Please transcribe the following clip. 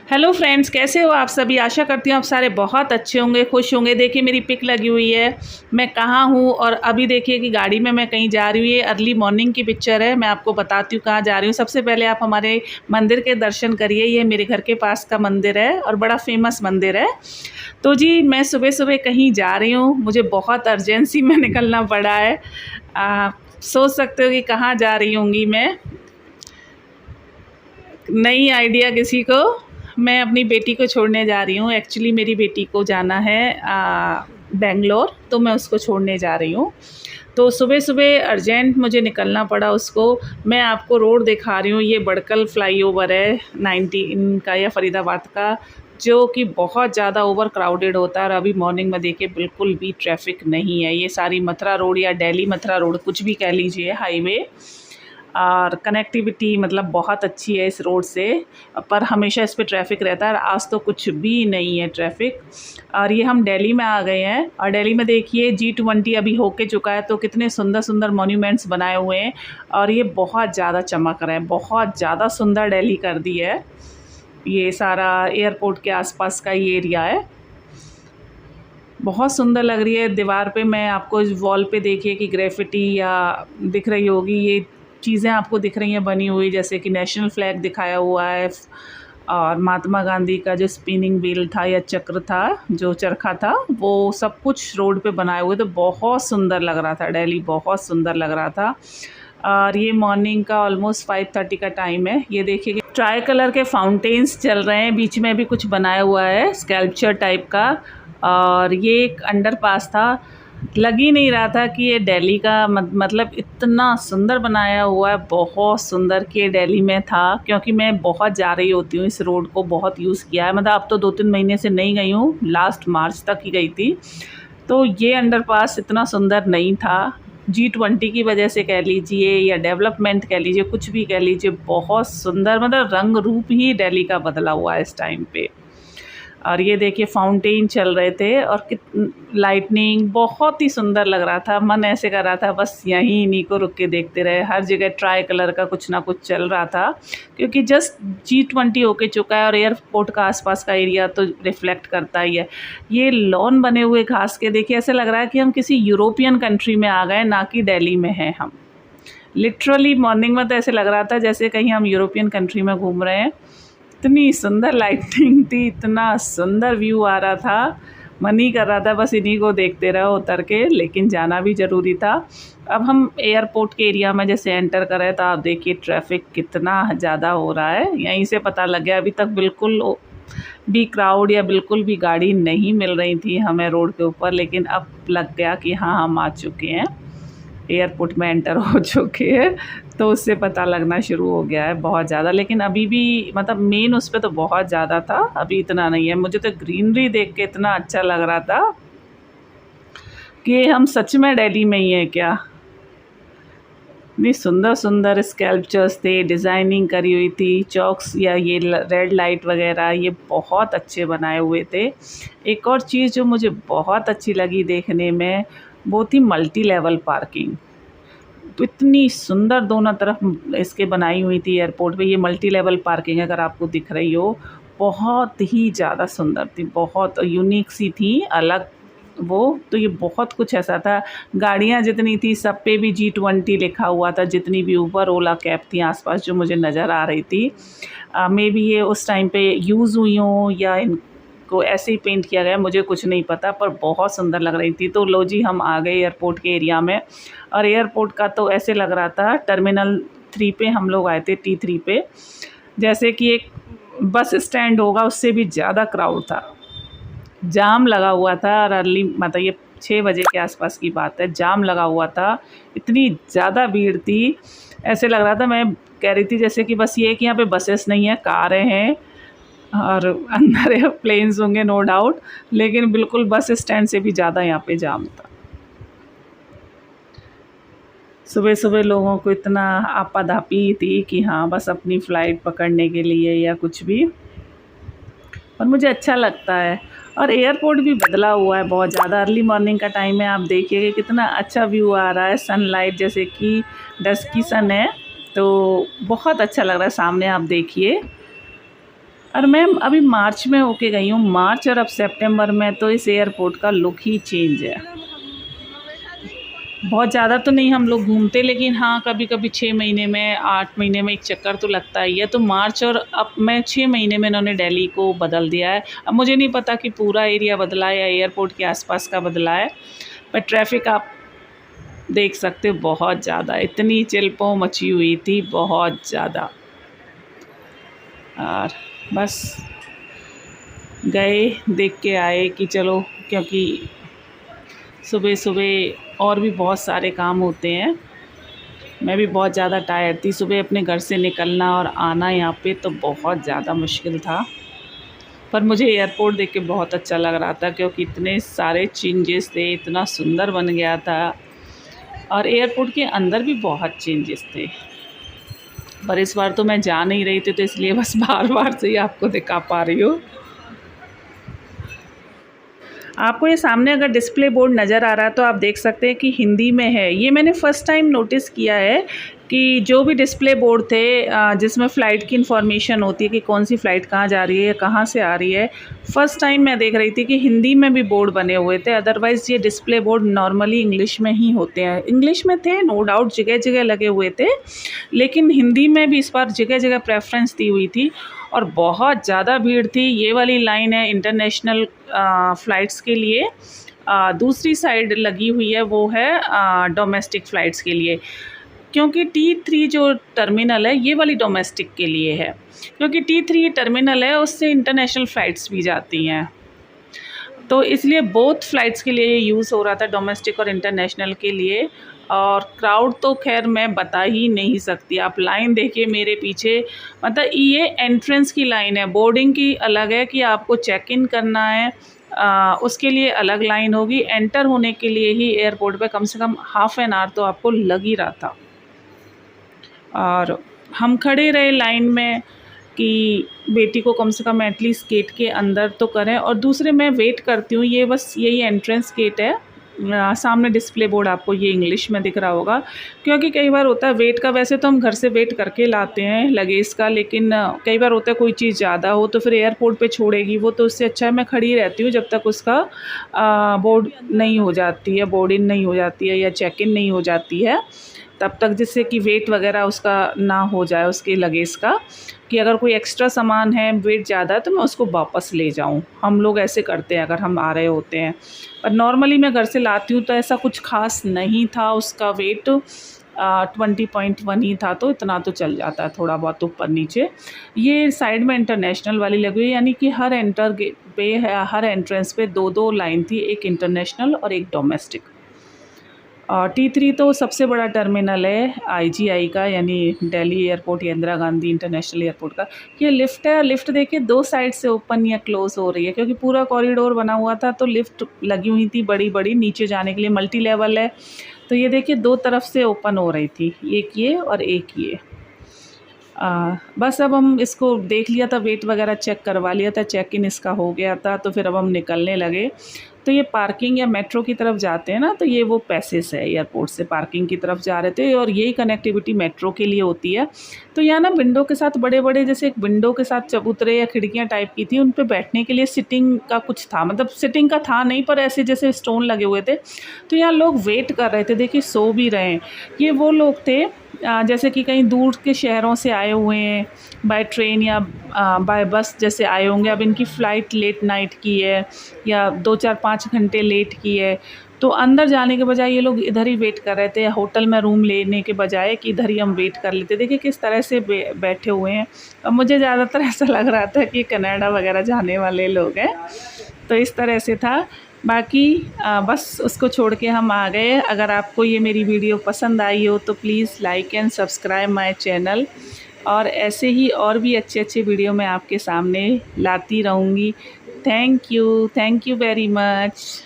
Hello friends, कैसे हो आप सभी। आशा करती हूँ आप सारे बहुत अच्छे होंगे, खुश होंगे। देखिए मेरी पिक लगी हुई है, मैं कहाँ हूँ और अभी देखिए कि गाड़ी में मैं कहीं जा रही हूँ। ये अर्ली मॉर्निंग की पिक्चर है। मैं आपको बताती हूँ कहाँ जा रही हूँ। सबसे पहले आप हमारे मंदिर के दर्शन करिए। ये मेरे घर के पास का मंदिर है और बड़ा फेमस मंदिर है। तो जी मैं सुबह सुबह कहीं जा रही हूँ, मुझे बहुत अर्जेंसी में निकलना पड़ा है। सोच सकते हो कि कहाँ जा रही होंगी मैं। नई आइडिया किसी को। मैं अपनी बेटी को छोड़ने जा रही हूँ। एक्चुअली मेरी बेटी को जाना है बेंगलोर, तो मैं उसको छोड़ने जा रही हूँ। तो सुबह सुबह अर्जेंट मुझे निकलना पड़ा उसको। मैं आपको रोड दिखा रही हूँ। ये बड़कल फ्लाईओवर है 19 का या फरीदाबाद का, जो कि बहुत ज़्यादा ओवर क्राउडेड होता है। और अभी मॉर्निंग में देखिए बिल्कुल भी ट्रैफिक नहीं है। ये सारी मथुरा रोड या दिल्ली मथुरा रोड कुछ भी कह लीजिए, हाईवे। और कनेक्टिविटी मतलब बहुत अच्छी है इस रोड से, पर हमेशा इस पे ट्रैफिक रहता है। आज तो कुछ भी नहीं है ट्रैफिक। और ये हम दिल्ली में आ गए हैं और दिल्ली में देखिए G20 अभी होके चुका है, तो कितने सुंदर सुंदर मॉन्यूमेंट्स बनाए हुए हैं और ये बहुत ज़्यादा चमक रहे हैं। बहुत ज़्यादा सुंदर दिल्ली कर दी है। ये सारा एयरपोर्ट के आसपास का ये एरिया है, बहुत सुंदर लग रही है। दीवार पे मैं आपको वॉल पे देखिए कि ग्रेफिटी या दिख रही होगी, ये चीज़ें आपको दिख रही हैं बनी हुई, जैसे कि नेशनल फ्लैग दिखाया हुआ है और महात्मा गांधी का जो स्पिनिंग व्हील था या चक्र था, जो चरखा था, वो सब कुछ रोड पे बनाए हुए। तो बहुत सुंदर लग रहा था दिल्ली, बहुत सुंदर लग रहा था। और ये मॉर्निंग का ऑलमोस्ट 5:30 का टाइम है। ये देखिए कि ट्राई कलर के फाउंटेन्स चल रहे हैं, बीच में भी कुछ बनाया हुआ है स्कल्पचर टाइप का। और ये एक अंडरपास था, लग ही नहीं रहा था कि ये दिल्ली का मतलब इतना सुंदर बनाया हुआ है, बहुत सुंदर कि ये दिल्ली में था। क्योंकि मैं बहुत जा रही होती हूँ, इस रोड को बहुत यूज़ किया है। मतलब अब तो 2-3 महीने से नहीं गई हूँ, लास्ट मार्च तक ही गई थी। तो ये अंडरपास इतना सुंदर नहीं था। G20 की वजह से कह लीजिए या डेवलपमेंट कह लीजिए, कुछ भी कह लीजिए, बहुत सुंदर मतलब रंग रूप ही दिल्ली का बदला हुआ है इस टाइम पे। और ये देखिए फाउंटेन चल रहे थे और लाइटनिंग बहुत ही सुंदर लग रहा था। मन ऐसे कर रहा था बस यहीं इन्हीं को रुक के देखते रहे। हर जगह ट्राई कलर का कुछ ना कुछ चल रहा था, क्योंकि जस्ट G20 होके चुका है और एयरपोर्ट का आसपास का एरिया तो रिफ्लेक्ट करता ही है। ये लॉन बने हुए घास के देखिए, ऐसे लग रहा है कि हम किसी यूरोपियन कंट्री में आ गए, ना कि दिल्ली में हैं हम। लिटरली मॉर्निंग में तो ऐसे लग रहा था जैसे कहीं हम यूरोपियन कंट्री में घूम रहे हैं। इतनी सुंदर लाइटिंग थी, इतना सुंदर व्यू आ रहा था, मन ही कर रहा था बस इन्हीं को देखते रहो उतर के। लेकिन जाना भी ज़रूरी था। अब हम एयरपोर्ट के एरिया में जैसे एंटर कर रहे तो आप देखिए ट्रैफिक कितना ज़्यादा हो रहा है। यहीं से पता लग गया, अभी तक बिल्कुल भी क्राउड या बिल्कुल भी गाड़ी नहीं मिल रही थी हमें रोड के ऊपर। लेकिन अब लग गया कि हाँ हम आ चुके हैं, एयरपोर्ट में एंटर हो चुके हैं। तो उससे पता लगना शुरू हो गया है बहुत ज़्यादा। लेकिन अभी भी मतलब मेन उस पर तो बहुत ज़्यादा था, अभी इतना नहीं है। मुझे तो ग्रीनरी देख के इतना अच्छा लग रहा था कि हम सच में दिल्ली में ही हैं क्या। इतनी सुंदर सुंदर स्कल्पचर्स थे, डिज़ाइनिंग करी हुई थी, चॉक्स या ये रेड लाइट वगैरह, ये बहुत अच्छे बनाए हुए थे। एक और चीज़ जो मुझे बहुत अच्छी लगी देखने में, वो थी मल्टी लेवल पार्किंग। तो इतनी सुंदर दोनों तरफ इसके बनाई हुई थी एयरपोर्ट पे। ये मल्टी लेवल पार्किंग अगर आपको दिख रही हो, बहुत ही ज़्यादा सुंदर थी, बहुत यूनिक सी थी, अलग वो। तो ये बहुत कुछ ऐसा था। गाड़ियाँ जितनी थी सब पे भी G20 लिखा हुआ था, जितनी भी ऊबर ओला कैब थी आसपास जो मुझे नज़र आ रही थी। मे बी ये उस टाइम पे यूज़ हुई हो या को ऐसे ही पेंट किया गया, मुझे कुछ नहीं पता, पर बहुत सुंदर लग रही थी। तो लो जी हम आ गए एयरपोर्ट के एरिया में। और एयरपोर्ट का तो ऐसे लग रहा था, टर्मिनल 3 पे हम लोग आए थे, T3 पे, जैसे कि एक बस स्टैंड होगा उससे भी ज़्यादा क्राउड था, जाम लगा हुआ था। और अर्ली मतलब ये 6 बजे के आसपास की बात है, जाम लगा हुआ था, इतनी ज़्यादा भीड़ थी। ऐसे लग रहा था, मैं कह रही थी जैसे कि बस ये है कि यहाँ पे बसेस नहीं है, कारें हैं और अंदर एयरप्लेन्स होंगे नो डाउट, लेकिन बिल्कुल बस स्टैंड से भी ज़्यादा यहाँ पे जाम था। सुबह सुबह लोगों को इतना आपाधापी थी कि हाँ बस अपनी फ़्लाइट पकड़ने के लिए या कुछ भी। और मुझे अच्छा लगता है। और एयरपोर्ट भी बदला हुआ है बहुत ज़्यादा। अर्ली मॉर्निंग का टाइम है, आप देखिए कि कितना अच्छा व्यू आ रहा है, सनलाइट जैसे कि डस्की सन है, तो बहुत अच्छा लग रहा है। सामने आप देखिए और मैं अभी मार्च में होके गई हूँ, मार्च और अब सितंबर में तो इस एयरपोर्ट का लुक ही चेंज है। बहुत ज़्यादा तो नहीं हम लोग घूमते, लेकिन हाँ कभी कभी 6 महीने में 8 महीने में एक चक्कर तो लगता ही है। तो मार्च और अब मैं 6 महीने में इन्होंने दिल्ली को बदल दिया है। अब मुझे नहीं पता कि पूरा एरिया बदला है या एयरपोर्ट के आसपास का बदला है, पर ट्रैफिक आप देख सकते हो बहुत ज़्यादा, इतनी चिलपों मची हुई थी बहुत ज़्यादा। और बस गए देख के आए कि चलो, क्योंकि सुबह सुबह और भी बहुत सारे काम होते हैं। मैं भी बहुत ज़्यादा टायर्ड थी, सुबह अपने घर से निकलना और आना यहाँ पे तो बहुत ज़्यादा मुश्किल था। पर मुझे एयरपोर्ट देख के बहुत अच्छा लग रहा था, क्योंकि इतने सारे चेंजेस थे, इतना सुंदर बन गया था। और एयरपोर्ट के अंदर भी बहुत चेंजेस थे, पर इस बार तो मैं जा नहीं रही थी, तो इसलिए बस बार बार से ही आपको दिखा पा रही हूँ। आपको ये सामने अगर डिस्प्ले बोर्ड नज़र आ रहा है तो आप देख सकते हैं कि हिंदी में है। ये मैंने फ़र्स्ट टाइम नोटिस किया है कि जो भी डिस्प्ले बोर्ड थे जिसमें फ़्लाइट की इन्फॉर्मेशन होती है कि कौन सी फ़्लाइट कहाँ जा रही है, कहाँ से आ रही है, फ़र्स्ट टाइम मैं देख रही थी कि हिंदी में भी बोर्ड बने हुए थे। अदरवाइज़ ये डिस्प्ले बोर्ड नॉर्मली इंग्लिश में ही होते हैं। इंग्लिश में थे नो डाउट, जगह जगह लगे हुए थे, लेकिन हिंदी में भी इस बार जगह जगह प्रेफरेंस दी हुई थी और बहुत ज़्यादा भीड़ थी। ये वाली लाइन है इंटरनेशनल फ़्लाइट्स के लिए, दूसरी साइड लगी हुई है वो है डोमेस्टिक फ़्लाइट्स के लिए, क्योंकि T3 जो टर्मिनल है ये वाली डोमेस्टिक के लिए है, क्योंकि T3 टर्मिनल है उससे इंटरनेशनल फ़्लाइट्स भी जाती हैं, तो इसलिए बोथ फ़्लाइट्स के लिए यूज़ हो रहा था, डोमेस्टिक और इंटरनेशनल के लिए। और क्राउड तो खैर मैं बता ही नहीं सकती, आप लाइन देखिए मेरे पीछे, मतलब ये एंट्रेंस की लाइन है, बोर्डिंग की अलग है कि आपको चेक इन करना है, उसके लिए अलग लाइन होगी। एंटर होने के लिए ही एयरपोर्ट पे कम से कम हाफ़ एन आवर तो आपको लग ही रहा था। और हम खड़े रहे लाइन में कि बेटी को कम से कम एटलीस्ट गेट के अंदर तो करें, और दूसरे मैं वेट करती हूँ, ये बस यही एंट्रेंस गेट है। सामने डिस्प्ले बोर्ड आपको ये इंग्लिश में दिख रहा होगा, क्योंकि कई बार होता है वेट का, वैसे तो हम घर से वेट करके लाते हैं लगेज का, लेकिन कई बार होता है कोई चीज़ ज़्यादा हो तो फिर एयरपोर्ट पे छोड़ेगी वो, तो उससे अच्छा है मैं खड़ी रहती हूँ जब तक उसका बोर्ड नहीं हो जाती है, बोर्ड इन नहीं हो जाती है या चेक इन नहीं हो जाती है, तब तक, जिससे कि वेट वगैरह उसका ना हो जाए उसके लगेज का, कि अगर कोई एक्स्ट्रा सामान है वेट ज़्यादा है तो मैं उसको वापस ले जाऊं। हम लोग ऐसे करते हैं अगर हम आ रहे होते हैं, पर नॉर्मली मैं घर से लाती हूँ तो ऐसा कुछ खास नहीं था, उसका वेट 20.1 ही था, तो इतना तो चल जाता है, थोड़ा बहुत ऊपर नीचे। ये साइड में इंटरनेशनल वाली लगी हुई है, यानी कि हर हर एंट्रेंस पे 2-2 लाइन थी, एक इंटरनेशनल और एक डोमेस्टिक। और T3 तो सबसे बड़ा टर्मिनल है IGI का, यानी दिल्ली एयरपोर्ट या इंदिरा गांधी इंटरनेशनल एयरपोर्ट का। ये लिफ्ट है, लिफ्ट देखिए 2 साइड से ओपन या क्लोज़ हो रही है, क्योंकि पूरा कॉरिडोर बना हुआ था, तो लिफ्ट लगी हुई थी बड़ी बड़ी नीचे जाने के लिए, मल्टी लेवल है, तो ये देखिए 2 तरफ से ओपन हो रही थी, एक ये और एक ये। बस अब हम इसको देख लिया था, वेट वगैरह चेक करवा लिया था, चेक इन इसका हो गया था, तो फिर अब हम निकलने लगे। तो ये पार्किंग या मेट्रो की तरफ जाते हैं ना, तो ये वो पैसेज है, एयरपोर्ट से पार्किंग की तरफ जा रहे थे, और यही कनेक्टिविटी मेट्रो के लिए होती है। तो यहाँ ना विंडो के साथ बड़े बड़े, जैसे एक विंडो के साथ चबूतरे या खिड़कियाँ टाइप की थी, उन पे बैठने के लिए सिटिंग का कुछ था, मतलब सिटिंग का था नहीं, पर ऐसे जैसे स्टोन लगे हुए थे, तो यहाँ लोग वेट कर रहे थे, देखिए सो भी रहे हैं। ये वो लोग थे जैसे कि कहीं दूर के शहरों से आए हुए हैं, बाय ट्रेन या बाय बस जैसे आए होंगे, अब इनकी फ़्लाइट लेट नाइट की है या 2-4-5 घंटे लेट की है, तो अंदर जाने के बजाय ये लोग इधर ही वेट कर रहे थे, होटल में रूम लेने के बजाय कि इधर ही हम वेट कर लेते। देखिए किस तरह से बैठे हुए हैं। अब मुझे ज़्यादातर ऐसा लग रहा था कि कनाडा वगैरह जाने वाले लोग हैं, तो इस तरह से था। बाकी बस उसको छोड़ के हम आ गए। अगर आपको ये मेरी वीडियो पसंद आई हो तो please like and subscribe my channel, और ऐसे ही और भी अच्छे अच्छे वीडियो मैं आपके सामने लाती रहूँगी। Thank you very much.